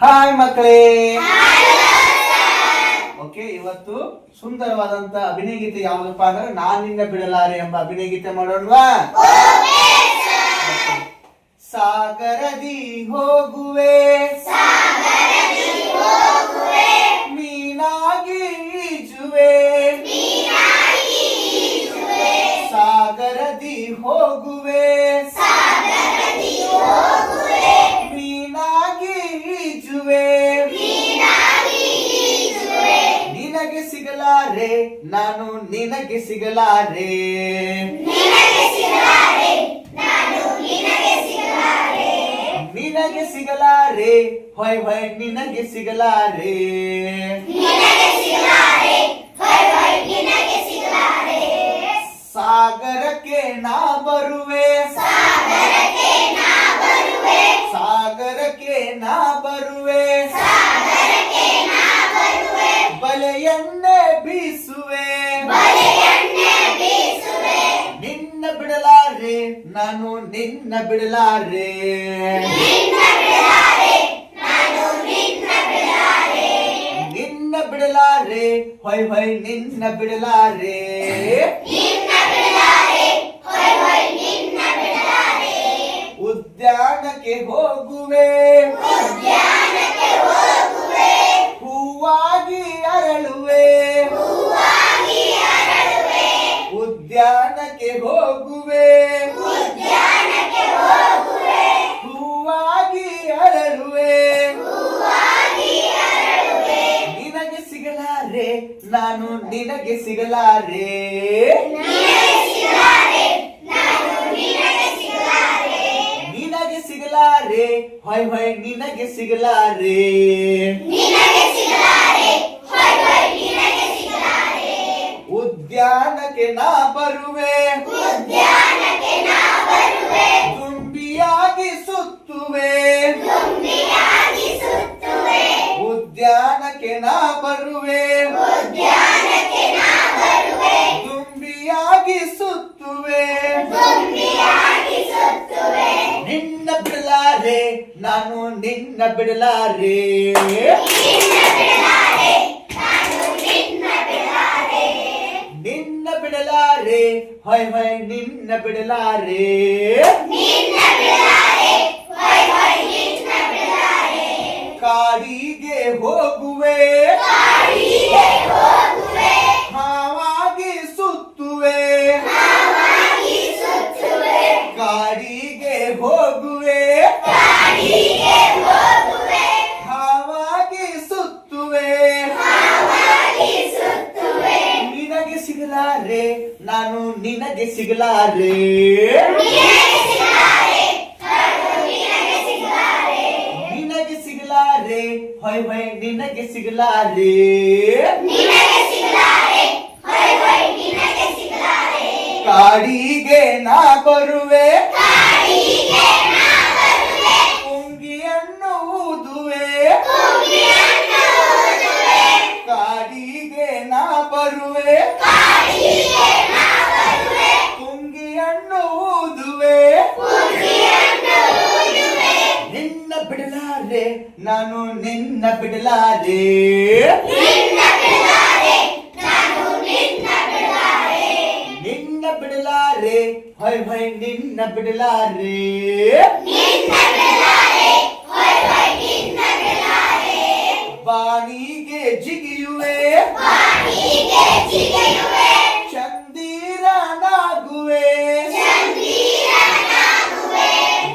Hi ಮಕ್ಕಳೇ. Okay, ಇವತ್ತು ಸುಂದರವಾದಂತ ಅಭಿನಯ ಗೀತೆ ಯಾವುದಪ್ಪ ಅಂದ್ರೆ ನಾನಿನ್ನ ಬಿಡಲಾರೆ ಎಂಬ ಅಭಿನಯ ಗೀತೆ ಮಾಡೋಣವಾ? ಸಾಗರದಿ ಹೋಗುವೆ ಮೀನಾಗಿ ಈಜುವೆ, ಸಾಗರದಿ ಹೋಗುವೆ ಮೀನಾಗಿ ಈಜುವೆ, ನಿನಗೆ ಸಿಗಲಾರೆ ನಾನು ನಿನಗೆ ಸಿಗಲಾರೆ, ನಿನಗೆ ಸಿಗಲಾರೆ ಹೊಯ್ ಹೊಯ್ ನಿನಗೆ ಸಿಗಲಾರೆ, ಸಾಗರಕ್ಕೆ ನಾ ಬರುವೆ, ಸಾಗರಕ್ಕೆ ನಾ ಬರುವೆ, ಬಲೆಯನ್ನೇ ಬೀಸುವೆ, ನಿನ್ನ ಬಿಡಲಾರೆ ನಾನು ನಿನ್ನ ಬಿಡಲಾರೆ, ನಿನ್ನ ಬಿಡಲಾರೆ ಹೊಯ್ ಹೊಯ್ ನಿನ್ನ ಬಿಡಲಾರೆ, ಉದ್ಯಾನಕ್ಕೆ ಹೋಗುವೆ ಹೂವಾಗಿ ಅರಳುವೆ, ಉದ್ಯಾನಕ್ಕೆ ಹೋಗುವೆ ಹೂವಾಗಿ ಅರಳುವೆ, ನಿನಗೆ ಸಿಗಲಾರೆ ನಾನು ನಿನಗೆ ಸಿಗಲಾರೆ, ನಿನಗೆ ಸಿಗಲಾರೆ ಹೊಯ್ ಹೊಯ್ ನಿನಗೆ ಸಿಗಲಾರೆ, ಉದ್ಯಾನಕ್ಕೆ ನಾ ಬರುವೆ ತುಂಬಿಯಾಗಿ ಸುತ್ತುವೆ, ಉದ್ಯಾನಕ್ಕೆ ನಾ ಬರುವೆ ತುಂಬಿಯಾಗಿ ಸುತ್ತುವೆ, ನಿನ್ನ ಬಿಡಲಾರೆ ನಾನು ನಿನ್ನ ಬಿಡಲಾರೆ, ನಿನ್ನ ಬಿಡಲಾರೆ ಹೊಯ್ ಹೊಯ್ ನಿನ್ನ ಬಿಡಲಾರೆ, ಕಾಡಿಗೆ ಹೋಗುವೆ ಹಾವಾಗಿ ಸುತ್ತುವೆ, ಕಾಡಿಗೆ ಹೋಗುವೆ ಹಾವಾಗಿ ಸುತ್ತುವೆ, ನಿನಗೆ ಸಿಗಲಾರೆ ನಾನು ನಿನಗೆ ಸಿಗಲಾರೆ, ನಿನಗೆ ಸಿಗಲಾರೆ ಹೊಯ್ ಹೊಯ್ ನಿನಗೆ ಸಿಗಲಾರೆ, ಕಾಡಿಗೆ ನಾ ಬರುವೆ ಪುಂಗಿಯನ್ನು ಊದುವೆ, ಕಾಡಿಗೆ ನಾ ಬರುವೆ ಪುಂಗಿಯನ್ನು ಊದುವೆ, ನಿನ್ನ ಬಿಡಲಾರೆ ನಾನು ನಿನ್ನ ಬಿಡಲಾರೆ, ನಿನ್ನ ಬಿಡಲಾರೆ ಹೊಯ್ ಹೊಯ್ ನಿನ್ನ ಬಿಡಲಾರೆ, ಬಾನಿಗೆ ಜಿಗಿಯುವೆ ಚಂದಿರನಾಗುವೆ,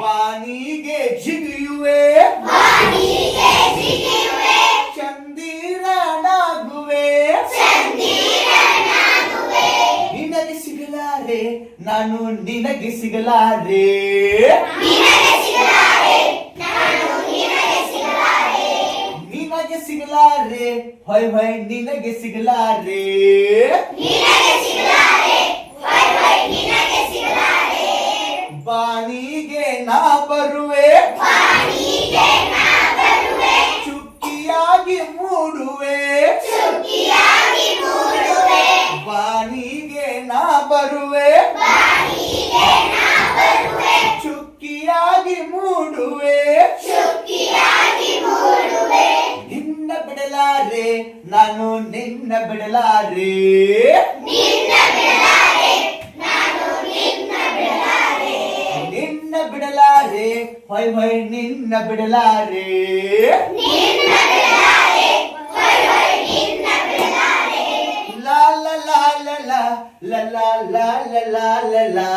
ಬಾನಿಗೆ ಜಿಗಿಯುವೆ ಚಂದಿರನಾಗುವೆ, ನಿನಗೆ ಸಿಗಲಾರೆ ನಾನು ನಿನಗೆ ಸಿಗಲಾರೆ, ನಿನಗೆ ಸಿಗಲಾರೆ ಹೊಯ್ ಹೊಯ್ ನಿನಗೆ ಸಿಗಲಾರೆ, ಬಾನಿಗೆ ನಾ ಬರುವೆ ಚುಕ್ಕಿಯಾಗಿ ಮೂಡುವೆ, ಬಾನಿಗೆ ನಾ ಬರುವೆ ಚುಕ್ಕಿಯಾಗಿ ಮೂಡುವೆ, ನಾನು ನಿನ್ನ ಬಿಡಲಾರೆ ನಿನ್ನ ಬಿಡಲಾರೆ ಹೊಯ್ ಹೊಯ್ ನಿನ್ನ ಬಿಡಲಾರೆ ಲಾ ಲಾ ಲಾ ಲಾ ಲಾ ಲಾ ಲಾ ಲಾ ಲಾ ಲಾ ಲಾ